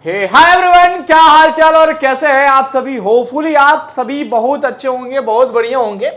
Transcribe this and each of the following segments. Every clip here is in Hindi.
हाय एवरीवन, क्या हाल चाल और कैसे हैं आप सभी। होपफुली आप सभी बहुत अच्छे होंगे, बहुत बढ़िया होंगे।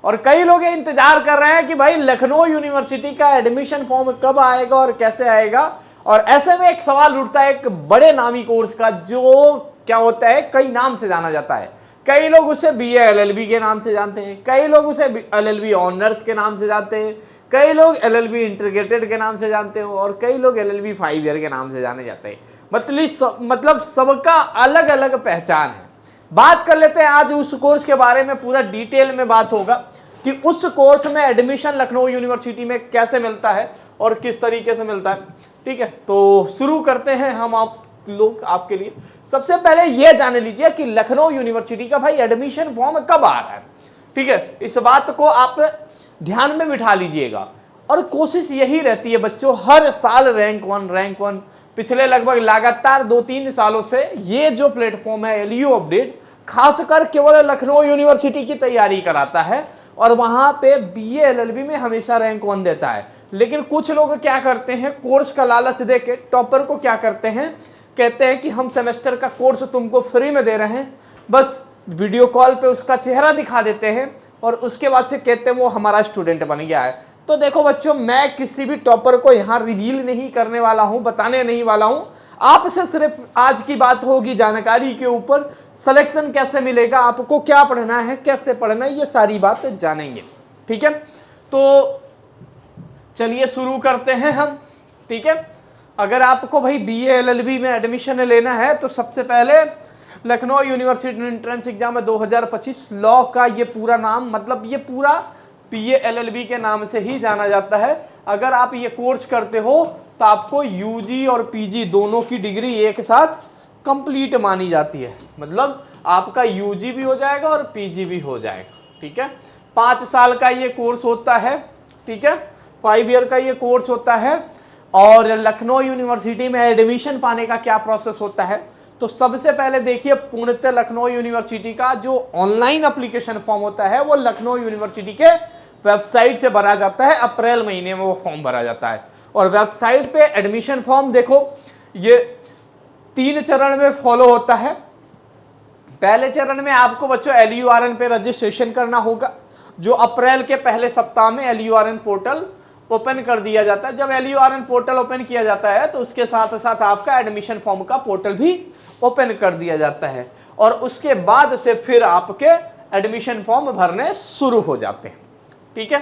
और कई लोग ये इंतजार कर रहे हैं कि भाई लखनऊ यूनिवर्सिटी का एडमिशन फॉर्म कब आएगा और कैसे आएगा। और ऐसे में एक सवाल उठता है एक बड़े नामी कोर्स का, जो क्या होता है कई नाम से जाना जाता है। कई लोग उसे बीए एलएलबी के नाम से जानते हैं, कई लोग उसे एलएलबी ऑनर्स के नाम से जानते हैं, कई लोग एलएलबी इंटीग्रेटेड के नाम से जानते हो और कई लोग एलएलबी 5 ईयर के नाम से जाने जाते हैं। मतलब सबका अलग अलग पहचान है। बात कर लेते हैं आज उस कोर्स के बारे में, पूरा डिटेल में बात होगा कि उस कोर्स में एडमिशन लखनऊ यूनिवर्सिटी में कैसे मिलता है और किस तरीके से मिलता है। ठीक है, तो शुरू करते हैं हम आप लोग आपके लिए। सबसे पहले यह जान लीजिए कि लखनऊ यूनिवर्सिटी का भाई एडमिशन फॉर्म कब आ रहा है। ठीक है, इस बात को आप ध्यान में बिठा लीजिएगा। और कोशिश यही रहती है बच्चों, हर साल रैंक वन पिछले लगभग लगातार 2-3 सालों से ये जो प्लेटफॉर्म है एलयू अपडेट खासकर केवल लखनऊ यूनिवर्सिटी की तैयारी कराता है और वहां पे बीए एलएलबी में हमेशा रैंक 1 देता है। लेकिन कुछ लोग क्या करते हैं, कोर्स का लालच देके टॉपर को क्या करते हैं, कहते हैं कि हम सेमेस्टर का कोर्स तुमको फ्री में दे रहे हैं, बस वीडियो कॉल पे उसका चेहरा दिखा देते हैं और उसके बाद से कहते हैं वो हमारा स्टूडेंट बन गया है। तो देखो बच्चों, मैं किसी भी टॉपर को यहाँ रिवील नहीं करने वाला हूँ, बताने नहीं वाला हूँ। आपसे सिर्फ आज की बात होगी जानकारी के ऊपर, सिलेक्शन कैसे मिलेगा, आपको क्या पढ़ना है, कैसे पढ़ना है, ये सारी बात जानेंगे। ठीक है, तो चलिए शुरू करते हैं हम। ठीक है, अगर आपको भाई बीए एलएलबी में एडमिशन लेना है तो सबसे पहले लखनऊ यूनिवर्सिटी एंट्रेंस एग्जाम में 2025 लॉ का ये पूरा नाम, मतलब ये पूरा बीए एलएलबी के नाम से ही जाना जाता है। अगर आप ये कोर्स करते हो तो आपको यूजी और पीजी दोनों की डिग्री एक साथ कंप्लीट मानी जाती है, मतलब आपका यूजी भी हो जाएगा और पीजी भी हो जाएगा। ठीक है, 5 साल का ये कोर्स होता है। ठीक है, 5 ईयर का ये कोर्स होता है। और लखनऊ यूनिवर्सिटी में एडमिशन पाने का क्या प्रोसेस होता है, तो सबसे पहले देखिए पूर्णतः लखनऊ यूनिवर्सिटी का जो ऑनलाइन एप्लीकेशन फॉर्म होता है वो लखनऊ यूनिवर्सिटी के वेबसाइट से भरा जाता है। अप्रैल महीने में वो फॉर्म भरा जाता है और वेबसाइट पे एडमिशन फॉर्म देखो ये 3 चरण में फॉलो होता है। पहले चरण में आपको बच्चों LURN पे रजिस्ट्रेशन करना होगा, जो अप्रैल के पहले सप्ताह में LURN पोर्टल ओपन कर दिया जाता है। जब LURN पोर्टल ओपन किया जाता है तो उसके साथ साथ आपका एडमिशन फॉर्म का पोर्टल भी ओपन कर दिया जाता है और उसके बाद से फिर आपके एडमिशन फॉर्म भरने शुरू हो जाते हैं। ठीक है,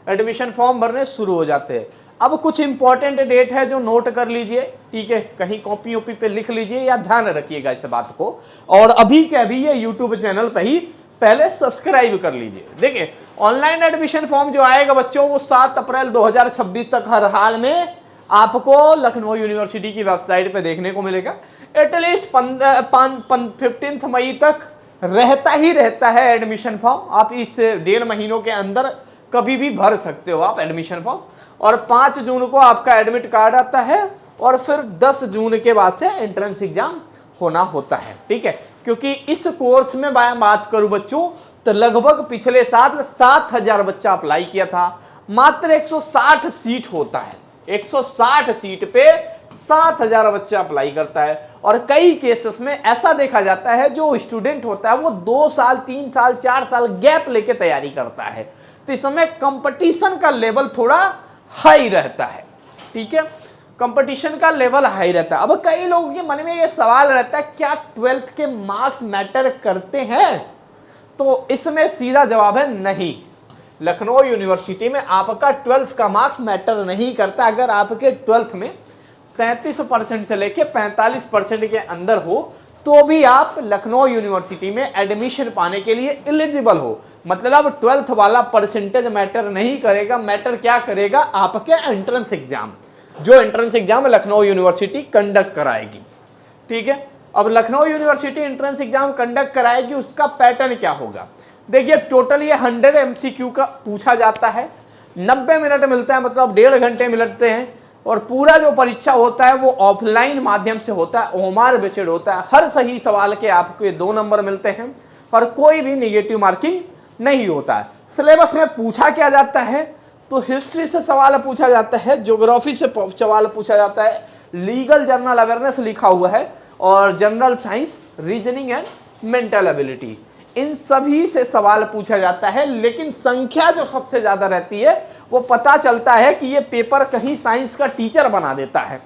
एडमिशन फॉर्म भरने शुरू हो जाते हैं। अब कुछ इंपॉर्टेंट डेट है जो नोट कर लीजिए। ठीक है, कहीं कॉपी ओपी पे लिख लीजिए या ध्यान रखिएगा इस बात को। और अभी के अभी ये यूट्यूब चैनल पे ही पहले सब्सक्राइब कर लीजिए। देखिए ऑनलाइन एडमिशन फॉर्म जो आएगा बच्चों वो 7 अप्रैल 2026 तक हर हाल में आपको लखनऊ यूनिवर्सिटी की वेबसाइट पे देखने को मिलेगा। एटलीस्ट 15 मई तक रहता है एडमिशन फॉर्म। आप इस 1.5 महीनों के अंदर कभी भी भर सकते हो आप एडमिशन फॉर्म। और 5 जून को आपका एडमिट कार्ड आता है और फिर 10 जून के बाद से एंट्रेंस एग्जाम होना होता है। ठीक है, क्योंकि इस कोर्स में बात करूं बच्चों तो लगभग पिछले साल 7000 बच्चा अप्लाई किया था, मात्र 160 सीट होता है। 160 सीट पे 7000 बच्चा अप्लाई करता है। और कई केसेस में ऐसा देखा जाता है जो स्टूडेंट होता है वो 2 साल 3 साल 4 साल गैप लेके तैयारी करता है, तो इस समय कंपटीशन का लेवल थोड़ा हाई रहता है। ठीक है, कंपटीशन का लेवल हाई रहता है। अब कई लोगों के मन में ये सवाल रहता है क्या 12th के मार्क्स मैटर करते हैं, तो इसमें सीधा जवाब है नहीं। लखनऊ यूनिवर्सिटी में आपका 12th का मार्क्स मैटर नहीं करता। अगर आपके 12th में 33% से लेके 45% के अंदर हो तो भी आप लखनऊ यूनिवर्सिटी में एडमिशन पाने के लिए एलिजिबल हो। मतलब 12th वाला परसेंटेज मैटर नहीं करेगा, मैटर क्या करेगा आपके एंट्रेंस एग्जाम, जो entrance exam Lucknow university conduct कराएगी। ठीक है, अब Lucknow university entrance exam conduct कराएगी, उसका पैटर्न क्या होगा। देखिए टोटल ये 100 MCQ का पूछा जाता है, 90 मिनट मिलता है, मतलब 1.5 घंटे मिलते हैं। और पूरा जो परीक्षा होता है वो ऑफलाइन माध्यम से होता है, ओमार बेस्ड होता है। हर सही सवाल के आपको 2 नंबर मिलते हैं और कोई भी निगेटिव मार्किंग नहीं होता है। सिलेबस में पूछा क्या जाता है, तो हिस्ट्री से सवाल पूछा जाता है, ज्योग्राफी से सवाल पूछा जाता है, लीगल जर्नल अवेयरनेस लिखा हुआ है और general science, reasoning and mental ability, इन सभी से सवाल पूछा जाता है। लेकिन संख्या जो सबसे ज्यादा रहती है वो पता चलता है कि ये पेपर कहीं साइंस का टीचर बना देता है,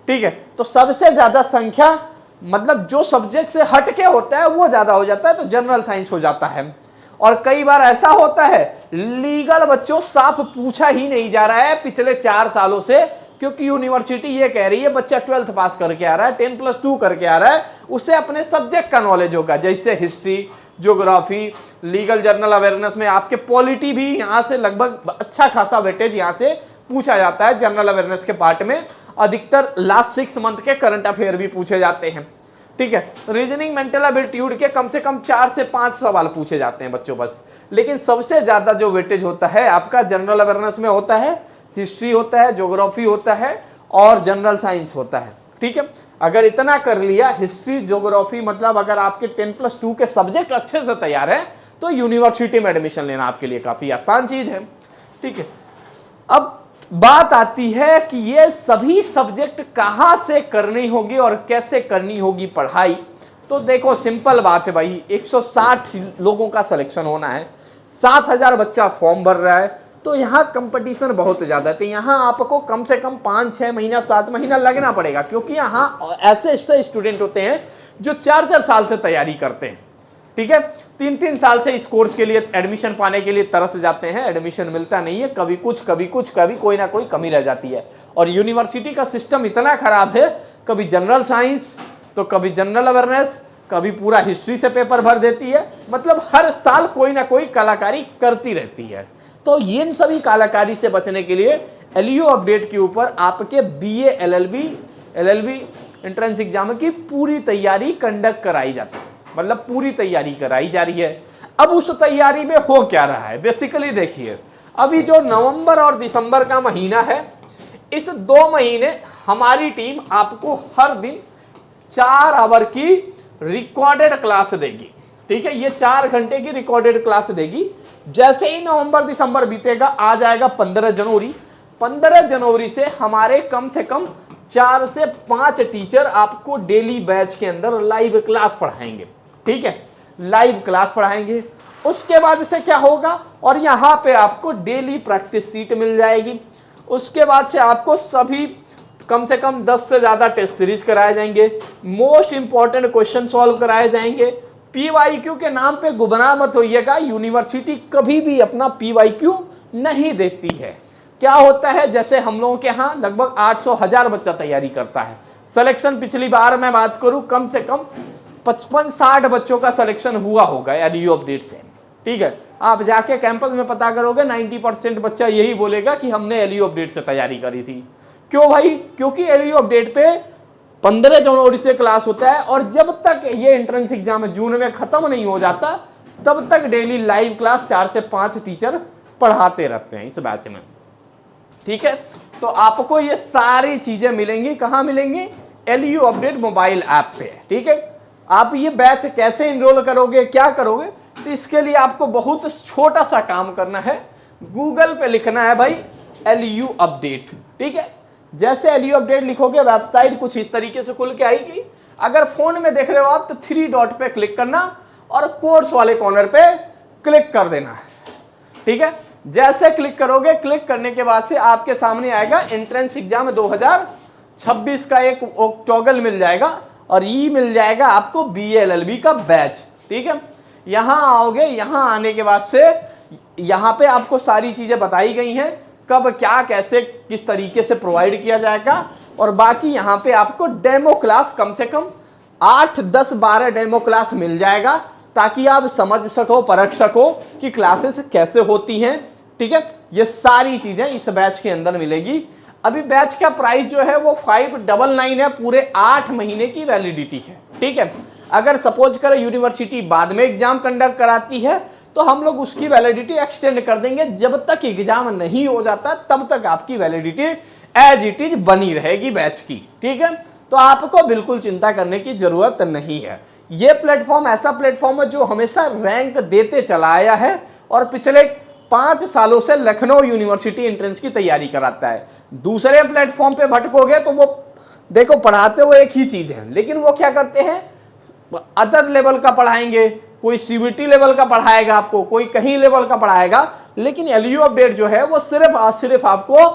ठीक है। तो सबसे ज्यादा संख्या मतलब जो सब्जेक्ट से हटके होता है वो ज्यादा हो जाता है, तो जनरल साइंस हो जाता है। और कई बार ऐसा होता है लीगल बच्चों साफ पूछा ही नहीं जा रहा है पिछले 4 सालों से, क्योंकि यूनिवर्सिटी ये कह रही है बच्चा 12th पास करके आ रहा है, 10+2 करके आ रहा है, उसे अपने सब्जेक्ट का नॉलेज होगा, जैसे history, geography, legal, general awareness में आपके पॉलिटी भी यहाँ से लगभग अच्छा खासा वेटेज यहाँ से पूछा जाता है। जनरल अवेयरनेस के पार्ट में अधिकतर लास्ट 6 मंथ के करंट अफेयर भी पूछे जाते हैं, ठीक है। रीजनिंग, मेंटल एबिलिट्यूड के कम से कम 4 से 5 सवाल पूछे जाते हैं बच्चों बस। लेकिन सबसे ज्यादा जो वेटेज होता है आपका जनरल अवेयरनेस में होता है, हिस्ट्री होता है, ज्योग्राफी होता है और जनरल साइंस होता है, ठीक है। अगर इतना कर लिया, हिस्ट्री, ज्योग्राफी, मतलब अगर आपके 10+2 के सब्जेक्ट अच्छे से तैयार है तो यूनिवर्सिटी में एडमिशन लेना आपके लिए काफी आसान चीज है, ठीक है। अब बात आती है कि ये सभी सब्जेक्ट कहां से करनी होगी और कैसे करनी होगी पढ़ाई। तो देखो सिंपल बात है भाई, 160 लोगों का सिलेक्शन होना है, 7000 बच्चा फॉर्म भर रहा है, तो यहाँ कंपटीशन बहुत ज्यादा है। तो यहाँ आपको कम से कम 5-6 महीना 7 महीना लगना पड़ेगा, क्योंकि यहाँ ऐसे स्टूडेंट होते हैं जो 4-4 साल से तैयारी करते हैं, ठीक है। 3-3 साल से इस कोर्स के लिए एडमिशन पाने के लिए तरस जाते हैं, एडमिशन मिलता नहीं है, कभी कुछ कभी कोई ना कोई कमी रह जाती है। और यूनिवर्सिटी का सिस्टम इतना खराब है, कभी जनरल साइंस तो कभी जनरल अवेयरनेस, कभी पूरा हिस्ट्री से पेपर भर देती है, मतलब हर साल कोई ना कोई कलाकारी करती रहती है। तो इन सभी कलाकारी से बचने के लिए एलयू अपडेट के ऊपर आपके बीए, एलएलबी एंट्रेंस एग्जाम की पूरी तैयारी कंडक्ट कराई जाती है, मतलब पूरी तैयारी कराई जा रही है। अब उस तैयारी में हो क्या रहा है, बेसिकली देखिए, अभी जो नवंबर और दिसंबर का महीना है, इस 2 महीने हमारी टीम आपको हर दिन 4 आवर की रिकॉर्डेड क्लास देगी, ठीक है। ये 4 घंटे की रिकॉर्डेड क्लास देगी। जैसे ही नवंबर दिसंबर बीतेगा, आ जाएगा 15 जनवरी। 15 जनवरी से हमारे कम से कम 4 से 5 टीचर आपको डेली बैच के अंदर लाइव क्लास पढ़ाएंगे, ठीक है, लाइव क्लास पढ़ाएंगे। उसके बाद से क्या होगा, और यहाँ पे आपको डेली प्रैक्टिस सीट मिल जाएगी। उसके बाद से आपको सभी कम से कम 10 से ज्यादा टेस्ट सीरीज कराए जाएंगे, मोस्ट इंपॉर्टेंट क्वेश्चन सॉल्व कराए जाएंगे। पीवाईक्यू के नाम पे गुमराह मत होइएगा, यूनिवर्सिटी कभी भी अपना पीवाईक्यू नहीं देती है। क्या होता है, जैसे हम लोगों के यहाँ लगभग 800-1000 बच्चा तैयारी करता है। सिलेक्शन पिछली बार मैं बात करूं, कम से कम 55-60 बच्चों का सिलेक्शन हुआ होगा एलयू अपडेट से, ठीक है। आप जाके कैंपस में पता करोगे, 90% बच्चा यही बोलेगा कि हमने एलयू अपडेट से तैयारी करी थी। क्यों भाई, क्योंकि एलयू अपडेट पे 15 जनवरी से क्लास होता है, और जब तक ये एंट्रेंस एग्जाम जून में खत्म नहीं हो जाता तब तक डेली लाइव क्लास 4 से 5 टीचर पढ़ाते रहते हैं इस बैच में, ठीक है। तो आपको ये सारी चीजें मिलेंगी, कहाँ मिलेंगी, एलयू अपडेट मोबाइल ऐप पे, ठीक है। आप ये बैच कैसे इनरोल करोगे, क्या करोगे, तो इसके लिए आपको बहुत छोटा सा काम करना है। गूगल पे लिखना है भाई एलयू अपडेट, ठीक है। जैसे एलयू अपडेट लिखोगे, वेबसाइट कुछ इस तरीके से खुल के आएगी। अगर फोन में देख रहे हो आप तो 3 डॉट पे क्लिक करना और कोर्स वाले कॉर्नर पे क्लिक कर देना, ठीक है। जैसे क्लिक करोगे, क्लिक करने के बाद से आपके सामने आएगा एंट्रेंस एग्जाम 2026 का एक टॉगल मिल जाएगा, और ये मिल जाएगा आपको बीएलएलबी का बैच, ठीक है। यहां आओगे, यहां आने के बाद से यहां पे आपको सारी चीजें बताई गई हैं, कब क्या कैसे किस तरीके से प्रोवाइड किया जाएगा। और बाकी यहाँ पे आपको डेमो क्लास कम से कम 8, 10, 12 डेमो क्लास मिल जाएगा, ताकि आप समझ सको, परख सको कि क्लासेस कैसे होती हैं, ठीक है। ये सारी चीजें इस बैच के अंदर मिलेगी। अभी बैच का प्राइस जो है वो 599 है, पूरे 8 महीने की वैलिडिटी है, ठीक है। अगर सपोज करें यूनिवर्सिटी बाद में एग्जाम कंडक्ट कराती है तो हम लोग उसकी वैलिडिटी एक्सटेंड कर देंगे। जब तक एग्जाम नहीं हो जाता तब तक आपकी वैलिडिटी एज इट इज बनी रहेगी बैच की, ठीक है। तो आपको बिल्कुल चिंता करने की जरूरत नहीं है। ये प्लेटफॉर्म ऐसा प्लेटफॉर्म है जो हमेशा रैंक देते चला आया है, और पिछले 5 सालों से लखनऊ यूनिवर्सिटी एंट्रेंस की तैयारी कराता है। दूसरे प्लेटफॉर्म पे भटकोगे तो वो देखो पढ़ाते हुए एक ही चीज है, लेकिन वो क्या करते हैं अदर लेवल का पढ़ाएंगे, कोई सीबीटी लेवल का पढ़ाएगा आपको, कोई कहीं लेवल का पढ़ाएगा, लेकिन एलयू अपडेट जो है वो सिर्फ आपको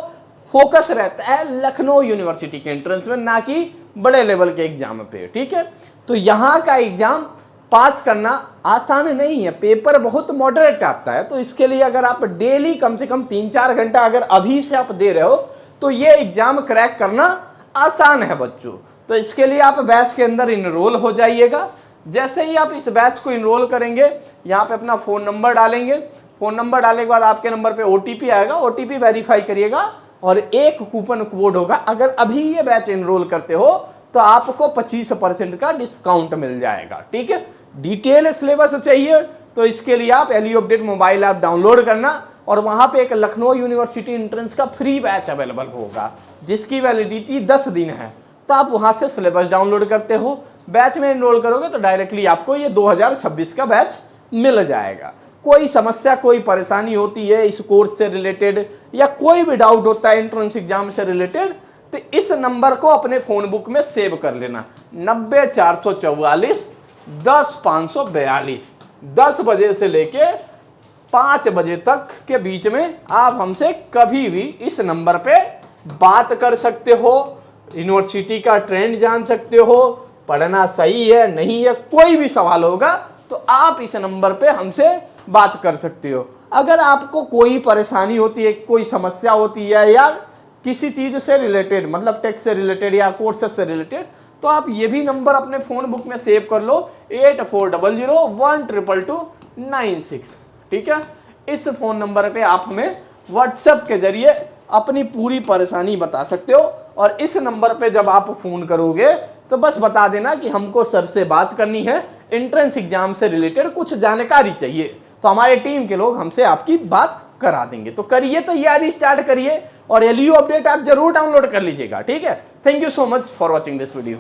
फोकस रहता है लखनऊ यूनिवर्सिटी के एंट्रेंस में, ना कि बड़े लेवल के एग्जाम पे। ठीक है, तो यहाँ का एग्जाम पास करना आसान नहीं है, पेपर बहुत मॉडरेट आता है। तो इसके लिए अगर आप डेली कम से कम 3-4 घंटा अगर अभी से आप दे रहे हो तो ये एग्जाम क्रैक करना आसान है बच्चों। तो इसके लिए आप बैच के अंदर इनरोल हो जाइएगा। जैसे ही आप इस बैच को इनरोल करेंगे, यहाँ पे अपना फ़ोन नंबर डालेंगे, फ़ोन नंबर डालने के बाद आपके नंबर पे ओटीपी आएगा, ओटीपी वेरीफाई करिएगा और एक कूपन कोड होगा। अगर अभी ये बैच इनरोल करते हो तो आपको 25% का डिस्काउंट मिल जाएगा। ठीक है, डिटेल सिलेबस चाहिए तो इसके लिए आप LU update mobile app download करना और वहाँ पे एक लखनऊ यूनिवर्सिटी एंट्रेंस का फ्री बैच अवेलेबल होगा जिसकी वैलिडिटी 10 दिन है। तो आप वहाँ से सिलेबस डाउनलोड करते हो, बैच में एनरोल करोगे तो डायरेक्टली आपको ये 2026 का बैच मिल जाएगा। कोई समस्या कोई परेशानी होती है इस कोर्स से रिलेटेड या कोई भी डाउट होता है एंट्रेंस एग्जाम से रिलेटेड तो इस नंबर को अपने फ़ोन बुक में सेव कर लेना 90-444 10-542। 10 बजे से लेके 5 बजे तक के बीच में आप हमसे कभी भी इस नंबर पे बात कर सकते हो, यूनिवर्सिटी का ट्रेंड जान सकते हो, पढ़ना सही है नहीं है, कोई भी सवाल होगा तो आप इस नंबर पे हमसे बात कर सकते हो। अगर आपको कोई परेशानी होती है, कोई समस्या होती है या किसी चीज़ से रिलेटेड मतलब टेक्स्ट से रिलेटेड या कोर्सेस से रिलेटेड, तो आप ये भी नंबर अपने फ़ोन बुक में सेव कर लो 8400122296। ठीक है, इस फ़ोन नंबर पे आप हमें व्हाट्सएप के जरिए अपनी पूरी परेशानी बता सकते हो और इस नंबर पे जब आप फ़ोन करोगे तो बस बता देना कि हमको सर से बात करनी है, एंट्रेंस एग्जाम से रिलेटेड कुछ जानकारी चाहिए, तो हमारे टीम के लोग हमसे आपकी बात करा देंगे। तो करिए तैयारी, स्टार्ट करिए और एलयू अपडेट आप जरूर डाउनलोड कर लीजिएगा। ठीक है, thank you so much for watching this video.